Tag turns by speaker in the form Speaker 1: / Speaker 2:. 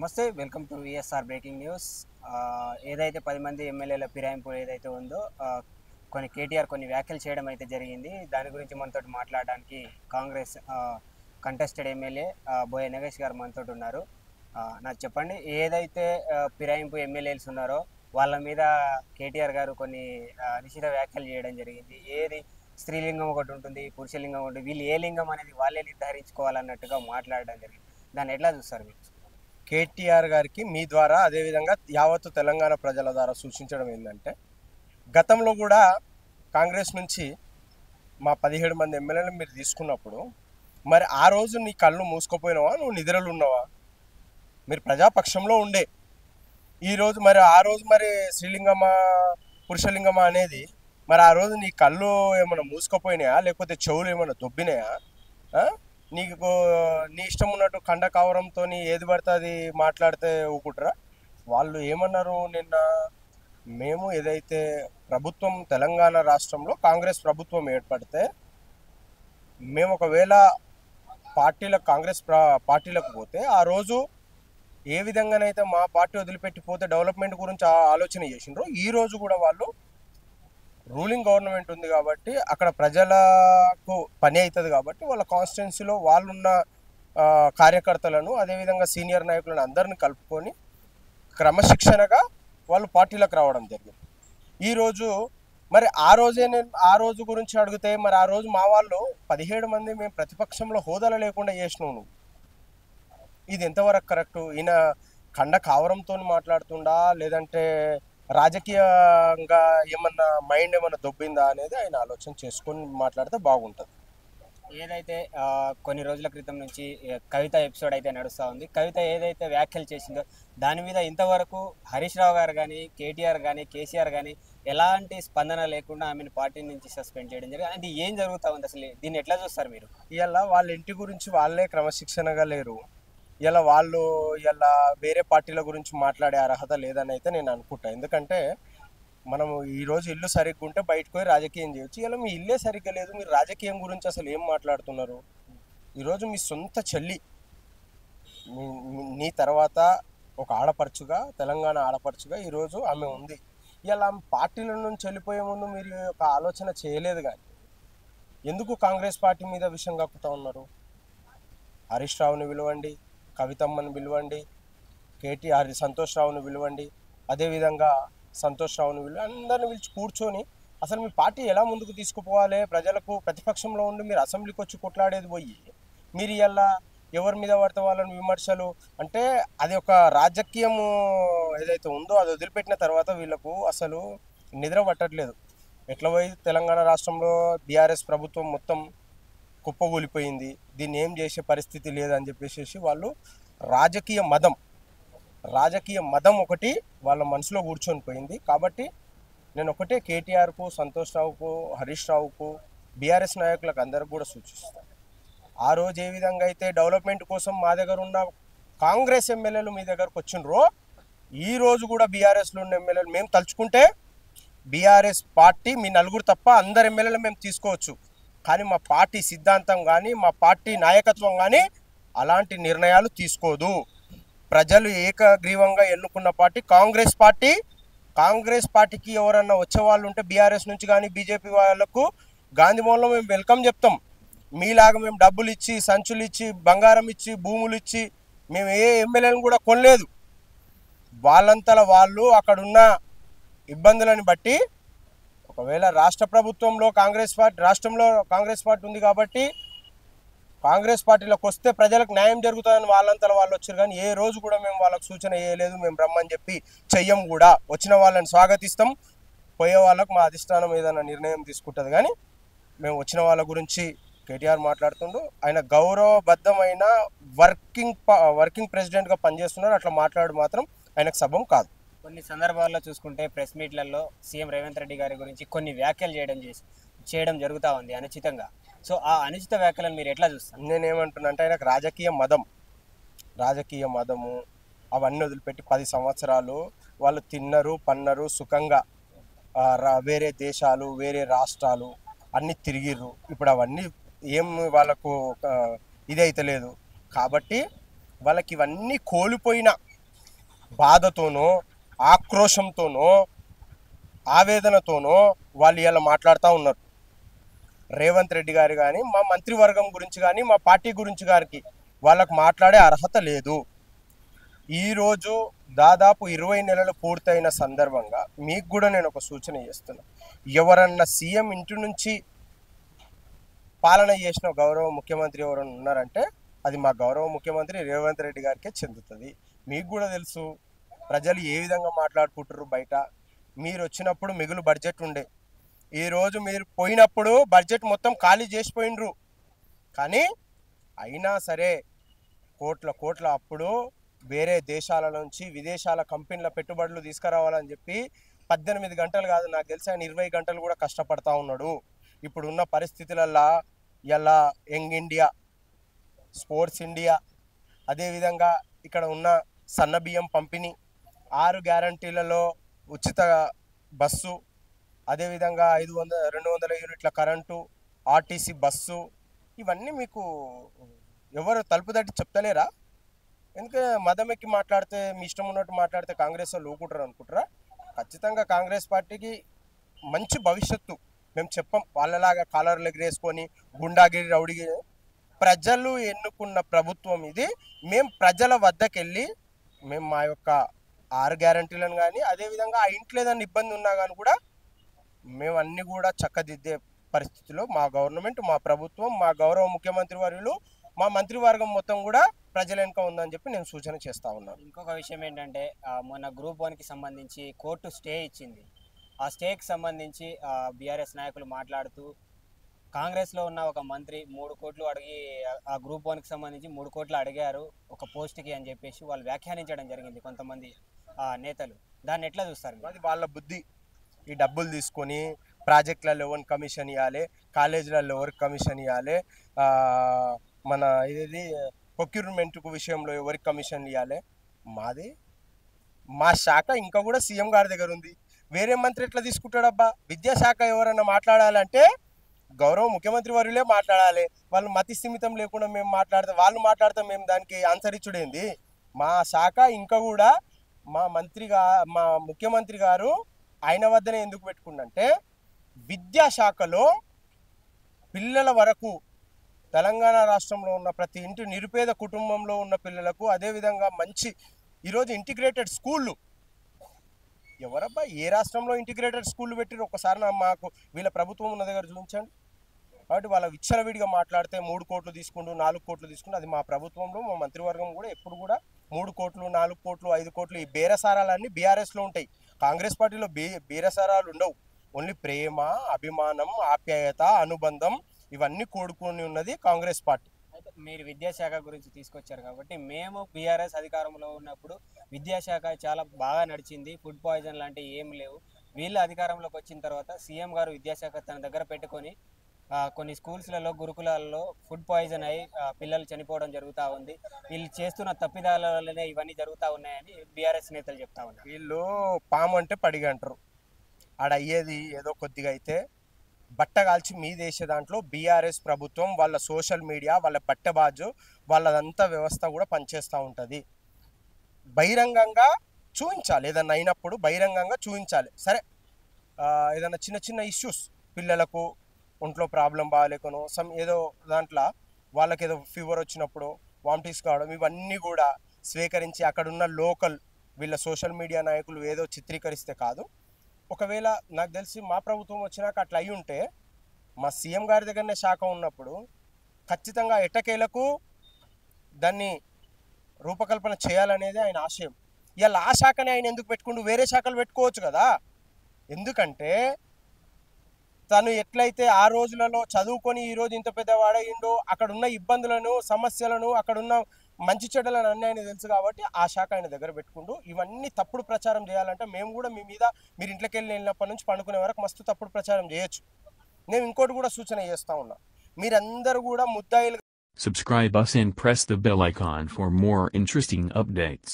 Speaker 1: నమస్తే welcome to VSR breaking news. ఏదైతే 10 మంది ఎమ్మెల్యేల ఫిరాయింపు ఏదైతే ఉందో కొన్ని వ్యాఖ్యలు చేయడం అయితే జరిగింది. దాని గురించి మనతో మాట్లాడడానికి కాంగ్రెస్ కంటెస్టెడ్ ఎమ్మెల్యే బోయ నగేష్ గారు మనతో ఉన్నారు. నాకు చెప్పండి, ఏదైతే ఫిరాయింపు ఎమ్మెల్యేలు ఉన్నారో వాళ్ళ మీద కేటీఆర్ గారు కొన్ని నిషిద్ధ వ్యాఖ్యలు చేయడం జరిగింది. ఏది స్త్రీలింగం ఒకటి ఉంటుంది, పురుషలింగం ఒకటి, వీళ్ళు ఏ లింగం అనేది వాళ్ళే నిర్ధారించుకోవాలన్నట్టుగా మాట్లాడడం జరిగింది. దాన్ని ఎట్లా చూస్తారు మీరు?
Speaker 2: కేటీఆర్ గారికి మీ ద్వారా అదేవిధంగా యావత్తు తెలంగాణ ప్రజల ద్వారా సూచించడం ఏంటంటే, గతంలో కూడా కాంగ్రెస్ నుంచి మా 17 మంది ఎమ్మెల్యేలు మీరు తీసుకున్నప్పుడు మరి ఆ రోజు నీ కళ్ళు మూసుకుపోయినావా, నువ్వు నిద్రలు ఉన్నావా? మీరు ప్రజాపక్షంలో ఉండే ఈరోజు మరి ఆ రోజు మరి స్త్రీలింగమా పురుషలింగమా అనేది మరి ఆ రోజు నీ కళ్ళు ఏమైనా మూసుకుపోయినాయా, లేకపోతే చెవులు ఏమైనా దొబ్బినాయా? నీకు నీ ఇష్టం ఉన్నట్టు కండ కావరంతో ఏది పడితే అది మాట్లాడితే ఊకుంటారా? వాళ్ళు ఏమన్నారు నిన్న, మేము ఏదైతే ప్రభుత్వం తెలంగాణ రాష్ట్రంలో కాంగ్రెస్ ప్రభుత్వం ఏర్పడితే మేము ఒకవేళ కాంగ్రెస్ పార్టీలకు పోతే ఆ రోజు ఏ విధంగానైతే మా పార్టీ వదిలిపెట్టిపోతే డెవలప్మెంట్ గురించి ఆలోచన చేసిండ్రో ఈ రోజు కూడా వాళ్ళు రూలింగ్ గవర్నమెంట్ ఉంది కాబట్టి అక్కడ ప్రజలకు పని అవుతుంది కాబట్టి వాళ్ళ కాన్స్టిట్యున్సీలో వాళ్ళున్న కార్యకర్తలను అదేవిధంగా సీనియర్ నాయకులను అందరిని కలుపుకొని క్రమశిక్షణగా వాళ్ళు పార్టీలకు రావడం జరిగింది. ఈరోజు మరి ఆ రోజు గురించి అడిగితే మరి ఆ రోజు మా వాళ్ళు 17 మంది మేము ప్రతిపక్షంలో హోదాలు లేకుండా చేసినావు నువ్వు. ఇది ఎంతవరకు కరెక్టు? ఈయన కండ కావరంతో మాట్లాడుతుండా లేదంటే రాజకీయంగా ఏమన్నా మైండ్ ఏమన్నా దొబ్బిందా అనేది ఆయన ఆలోచన చేసుకొని మాట్లాడితే బాగుంటుంది.
Speaker 1: ఏదైతే కొన్ని రోజుల క్రితం నుంచి కవిత ఎపిసోడ్ అయితే నడుస్తూ ఉంది. కవిత ఏదైతే వ్యాఖ్యలు చేసిందో దాని మీద ఇంతవరకు హరీష్ రావు గారు కానీ, కేటీఆర్ కానీ, కేసీఆర్ కానీ ఎలాంటి స్పందన లేకుండా ఆమెను పార్టీ నుంచి సస్పెండ్ చేయడం జరిగింది. అది ఏం జరుగుతూ ఉంది అసలు? దీన్ని ఎట్లా చూస్తారు మీరు?
Speaker 2: ఇలా వాళ్ళ ఇంటి గురించి వాళ్ళే క్రమశిక్షణగా లేరు. ఇలా వేరే పార్టీల గురించి మాట్లాడే అర్హత లేదని అయితే నేను అనుకుంటా. ఎందుకంటే మనము ఈరోజు ఇల్లు సరిగ్గా ఉంటే బయటకు పోయి రాజకీయం చేయొచ్చు. ఇలా మీ ఇల్లే సరిగ్గా లేదు, మీరు రాజకీయం గురించి అసలు ఏం మాట్లాడుతున్నారు? ఈరోజు మీ సొంత చెల్లి నీ తర్వాత ఒక ఆడపడుచుగా, తెలంగాణ ఆడపడుచుగా ఈరోజు ఆమె ఉంది. ఇలా పార్టీల నుంచి వెళ్ళిపోయే ముందు మీరు ఒక ఆలోచన చేయలేదు. కానీ ఎందుకు కాంగ్రెస్ పార్టీ మీద విషయం కక్కుతా ఉన్నారు? హరీష్ రావుని పిలవండి, కవితమ్మని పిలవండి, సంతోష్ రావుని పిలవండి, అదేవిధంగా సంతోష్ రావుని అందరిని పిలిచి కూర్చొని అసలు మీ పార్టీ ఎలా ముందుకు తీసుకుపోవాలి, ప్రజలకు ప్రతిపక్షంలో ఉండి మీరు అసెంబ్లీకి వచ్చి కొట్లాడేది పోయి మీరు ఇలా ఎవరి మీద పడితే వాళ్ళని విమర్శలు అంటే అది ఒక రాజకీయము ఏదైతే ఉందో అది వదిలిపెట్టిన తర్వాత వీళ్ళకు అసలు నిద్ర పట్టట్లేదు. ఎట్లా పోయి తెలంగాణ రాష్ట్రంలో బీఆర్ఎస్ ప్రభుత్వం మొత్తం కుప్పగూలిపోయింది, దీన్ని ఏం చేసే పరిస్థితి లేదని చెప్పేసి వాళ్ళు రాజకీయ మదం ఒకటి వాళ్ళ మనసులో కూర్చొని పోయింది. కాబట్టి నేను ఒకటే కేటీఆర్కు, సంతోష్ రావుకు, హరీష్ రావుకు, బీఆర్ఎస్ నాయకులకు అందరికి కూడా సూచిస్తాను. ఆ రోజు ఏ విధంగా అయితే డెవలప్మెంట్ కోసం మా దగ్గర ఉన్న కాంగ్రెస్ ఎమ్మెల్యేలు మీ దగ్గరకు వచ్చిండ్రో ఈ రోజు కూడా బీఆర్ఎస్లో ఉన్న ఎమ్మెల్యేలు మేము తలుచుకుంటే బీఆర్ఎస్ పార్టీ మీ నలుగురు తప్ప అందరు ఎమ్మెల్యేలు మేము తీసుకోవచ్చు. కానీ మా పార్టీ సిద్ధాంతం కానీ మా పార్టీ నాయకత్వం కానీ అలాంటి నిర్ణయాలు తీసుకోదు. ప్రజలు ఏకగ్రీవంగా ఎన్నుకున్న పార్టీ కాంగ్రెస్ పార్టీకి ఎవరన్నా వచ్చేవాళ్ళు ఉంటే బీఆర్ఎస్ నుంచి కానీ బీజేపీ వాళ్ళకు గాంధీ భవన్లో మేము వెల్కమ్ చెప్తాం. మీలాగా మేము డబ్బులు ఇచ్చి, సంచులు ఇచ్చి, బంగారం ఇచ్చి, భూములు ఇచ్చి మేము ఏ ఎమ్మెల్యేలను కూడా కొనలేదు. వాళ్ళంతలా వాళ్ళు అక్కడున్న ఇబ్బందులను బట్టి ఒకవేళ రాష్ట్రంలో కాంగ్రెస్ పార్టీ ఉంది కాబట్టి కాంగ్రెస్ పార్టీలోకి వస్తే ప్రజలకు న్యాయం జరుగుతుందని వాళ్ళంతలో వాళ్ళు వచ్చారు. కానీ ఏ రోజు కూడా మేము వాళ్ళకు సూచన చేయలేదు, మేము రమ్మని చెప్పి చెయ్యం కూడా. వచ్చిన వాళ్ళని స్వాగతిస్తాం, పోయే వాళ్ళకు మా అధిష్టానం ఏదైనా నిర్ణయం తీసుకుంటుంది. కానీ మేము వచ్చిన వాళ్ళ గురించి కేటీఆర్ మాట్లాడుతుండు, ఆయన గౌరవబద్ధమైన వర్కింగ్ ప్రెసిడెంట్గా పనిచేస్తున్నారు. అట్లా మాట్లాడు మాత్రం ఆయనకు సభం కాదు.
Speaker 1: కొన్ని సందర్భాల్లో చూసుకుంటే ప్రెస్ మీట్లలో సీఎం రేవంత్ రెడ్డి గారి గురించి కొన్ని వ్యాఖ్యలు చేయడం జరుగుతూ ఉంది అనుచితంగా. సో ఆ అనుచిత వ్యాఖ్యలను మీరు ఎట్లా చూస్తారు?
Speaker 2: నేనేమంటున్నా అంటే ఆయనకు రాజకీయ మదము అవన్నీ వదిలిపెట్టి 10 సంవత్సరాలు వాళ్ళు తిన్నరు, పన్నరు, సుఖంగా వేరే దేశాలు, వేరే రాష్ట్రాలు అన్నీ తిరిగిర్రు. ఇప్పుడు అవన్నీ ఏం వాళ్ళకు ఇదైతే లేదు. కాబట్టి వాళ్ళకి ఇవన్నీ కోల్పోయిన బాధతోనో ఆక్రోషంతోనో ఆవేదనతోనో వాళ్ళు ఇలా మాట్లాడుతూ ఉన్నారు. రేవంత్ రెడ్డి గారు కానీ మా మంత్రివర్గం గురించి కానీ మా పార్టీ గురించి గారికి వాళ్ళకు మాట్లాడే అర్హత లేదు. ఈరోజు దాదాపు 20 నెలలు పూర్తయిన సందర్భంగా మీకు కూడా నేను ఒక సూచన చేస్తున్నా. ఎవరన్నా సీఎం ఇంటి నుంచి పాలన చేసిన గౌరవ ముఖ్యమంత్రి ఎవరైనా ఉన్నారంటే అది మా గౌరవ ముఖ్యమంత్రి రేవంత్ రెడ్డి గారికే చెందుతుంది. మీకు కూడా తెలుసు ప్రజలు ఏ విధంగా మాట్లాడుకుంటారు బయట. మీరు వచ్చినప్పుడు మిగులు బడ్జెట్ ఉండే, ఈరోజు మీరు పోయినప్పుడు బడ్జెట్ మొత్తం ఖాళీ చేసిపోయినరు. కానీ అయినా సరే కోట్ల అప్పుడు వేరే దేశాల నుంచి విదేశాల కంపెనీల పెట్టుబడులు తీసుకురావాలని చెప్పి 18 గంటలు కాదు, నాకు తెలిసి ఆయన 20 గంటలు కూడా కష్టపడతా ఉన్నాడు. ఇప్పుడున్న పరిస్థితులల్లో ఇలా యంగ్ ఇండియా, స్పోర్ట్స్ ఇండియా, అదేవిధంగా ఇక్కడ ఉన్న సన్న బియ్యం పంపిణీ, 6 గ్యారంటీలలో ఉచిత బస్సు, అదేవిధంగా 200 యూనిట్ల కరెంటు, ఆర్టీసీ బస్సు, ఇవన్నీ మీకు ఎవరు తలుపు తట్టి చెప్తలేరా? ఎందుకంటే మదం ఎక్కి మాట్లాడితే మీ ఇష్టం ఉన్నట్టు మాట్లాడితే కాంగ్రెస్ వాళ్ళు ఊకుంటారు అనుకుంటారా? ఖచ్చితంగా కాంగ్రెస్ పార్టీకి మంచి భవిష్యత్తు. మేము చెప్పం వాళ్ళలాగా కాలర్లు ఎగిరేసుకొని గుండాగిరి రౌడీగిరి. ప్రజలు ఎన్నుకున్న ప్రభుత్వం ఇది. మేము ప్రజల వద్దకు వెళ్ళి మేము మా యొక్క 6 గ్యారంటీలను కానీ అదేవిధంగా ఆ ఇంట్లో ఏదైనా ఇబ్బంది ఉన్నా కానీ కూడా మేము అన్నీ కూడా చక్కదిద్దే పరిస్థితిలో మా గవర్నమెంట్, మా ప్రభుత్వం, మా గౌరవ ముఖ్యమంత్రి వర్యులు, మా మంత్రివర్గం మొత్తం కూడా ప్రజల వెనుక ఉందని చెప్పి నేను సూచన చేస్తా ఉన్నాను.
Speaker 1: ఇంకొక విషయం ఏంటంటే మొన్న గ్రూప్ 1కి సంబంధించి కోర్టు స్టే ఇచ్చింది. ఆ స్టేకి సంబంధించి బీఆర్ఎస్ నాయకులు మాట్లాడుతూ కాంగ్రెస్లో ఉన్న ఒక మంత్రి 3 కోట్లు అడిగి ఆ గ్రూప్ 1కి సంబంధించి 3 కోట్లు అడిగారు ఒక పోస్ట్కి అని చెప్పేసి వాళ్ళు వ్యాఖ్యానించడం జరిగింది కొంతమంది నేతలు. దాన్ని ఎట్లా చూస్తారు?
Speaker 2: అది వాళ్ళ బుద్ధి. ఈ డబ్బులు తీసుకొని ప్రాజెక్టులలో ఎవరికి కమిషన్ ఇవ్వాలి, కాలేజీలలో ఎవరికి కమిషన్ ఇవ్వాలి, మన ఇది ప్రొక్యూర్మెంట్ విషయంలో ఎవరికి కమిషన్ ఇవ్వాలి. మా శాఖ ఇంకా కూడా సీఎం గారి దగ్గర ఉంది. వేరే మంత్రి ఎట్లా తీసుకుంటాడబ్బా? విద్యాశాఖ ఎవరన్నా మాట్లాడాలంటే గౌరవ ముఖ్యమంత్రి వర్యులే మాట్లాడాలి. వాళ్ళు మతి స్థిమితం లేకుండా మేము మాట్లాడితే వాళ్ళు మాట్లాడితే మేము దానికి ఆన్సర్ ఇచ్చుడేంది? మా శాఖ ఇంకా కూడా మా ముఖ్యమంత్రి గారు ఆయన వద్దనే ఎందుకు పెట్టుకుండంటే విద్యాశాఖలో పిల్లల వరకు తెలంగాణ రాష్ట్రంలో ఉన్న ప్రతి ఇంటి నిరుపేద కుటుంబంలో ఉన్న పిల్లలకు అదేవిధంగా మంచి ఈరోజు ఇంటిగ్రేటెడ్ స్కూళ్ళు ఎవరబ్బా ఏ రాష్ట్రంలో ఇంటిగ్రేటెడ్ స్కూళ్ళు పెట్టిరు? ఒకసారి మాకు వీళ్ళ ప్రభుత్వం ఉన్న దగ్గర చూపించండి. కాబట్టి వాళ్ళ విచ్చలవిడిగా మాట్లాడితే 3 కోట్లు తీసుకుంటూ 4 కోట్లు తీసుకుంటూ అది మా ప్రభుత్వంలో మా మంత్రివర్గం కూడా ఎప్పుడు కూడా 3 కోట్లు 4 కోట్లు 5 కోట్లు ఈ బేరసారాలన్నీ బీఆర్ఎస్లో ఉంటాయి. కాంగ్రెస్ పార్టీలో బేరసారాలు ఉండవు. ఓన్లీ ప్రేమ, అభిమానం, ఆప్యాయత, అనుబంధం ఇవన్నీ కూడుకొని ఉన్నది కాంగ్రెస్ పార్టీ.
Speaker 1: అయితే మీరు విద్యాశాఖ గురించి తీసుకొచ్చారు కాబట్టి మేము బీఆర్ఎస్ అధికారంలో ఉన్నప్పుడు విద్యాశాఖ చాలా బాగా నడిచింది. ఫుడ్ పాయిజన్ లాంటివి ఏం లేవు. వీళ్ళ అధికారంలోకి వచ్చిన తర్వాత సీఎం గారు విద్యాశాఖ తన దగ్గర పెట్టుకొని కొన్ని స్కూల్స్లలో గురుకులాల్లో ఫుడ్ పాయిజన్ అయ్యి పిల్లలు చనిపోవడం జరుగుతూ ఉంది. వీళ్ళు చేస్తున్న తప్పిదాల వల్లనే ఇవన్నీ జరుగుతూ ఉన్నాయని బీఆర్ఎస్ నేతలు చెప్తా ఉన్నారు.
Speaker 2: వీళ్ళు పాము అంటే పడిగంటారు. ఆడ అయ్యేది ఏదో కొద్దిగా అయితే బట్ట కాల్చి మీ దేశ దాంట్లో బీఆర్ఎస్ ప్రభుత్వం వాళ్ళ సోషల్ మీడియా వాళ్ళ బట్టబాజు వాళ్ళదంతా వ్యవస్థ కూడా పనిచేస్తూ ఉంటుంది. బహిరంగంగా చూపించాలి. ఏదన్నా అయినప్పుడు బహిరంగంగా చూపించాలి. సరే ఏదన్నా చిన్న ఇష్యూస్ పిల్లలకు ఒంట్లో ప్రాబ్లం బాగాలేకనో ఏదో దాంట్లో వాళ్ళకి ఏదో ఫీవర్ వచ్చినప్పుడు వామిటింగ్స్ కావడం ఇవన్నీ కూడా స్వీకరించి అక్కడున్న లోకల్ వీళ్ళ సోషల్ మీడియా నాయకులు ఏదో చిత్రీకరిస్తే కాదు. ఒకవేళ నాకు తెలిసి మా ప్రభుత్వం వచ్చినాక అట్లా అయి ఉంటే మా సీఎం గారి దగ్గరనే శాఖ ఉన్నప్పుడు ఖచ్చితంగా ఎట్టకేలకు దాన్ని రూపకల్పన చేయాలనేది ఆయన ఆశయం. ఇలా ఆ శాఖనే ఆయన ఎందుకు పెట్టుకుంటూ వేరే శాఖలు పెట్టుకోవచ్చు కదా? ఎందుకంటే తను ఎట్లయితే ఆ రోజులలో చదువుకొని ఈరోజు ఇంత పెద్దవాడయిండో అక్కడున్న ఇబ్బందులను సమస్యలను అక్కడున్న మంచి చెడ్డలను అన్నీ ఆయన తెలుసు కాబట్టి ఆ శాఖ ఆయన దగ్గర పెట్టుకుంటూ ఇవన్నీ తప్పుడు ప్రచారం చేయాలంటే మేము కూడా మీ మీద మీరు ఇంట్లోకి వెళ్ళినప్పటి నుంచి పండుకునే వరకు మస్తు తప్పుడు ప్రచారం చేయొచ్చు. నేను ఇంకోటి కూడా సూచన చేస్తా ఉన్నా, మీరందరూ కూడా ముద్దాయిలు.
Speaker 3: Subscribe us and press the bell icon for more interesting updates.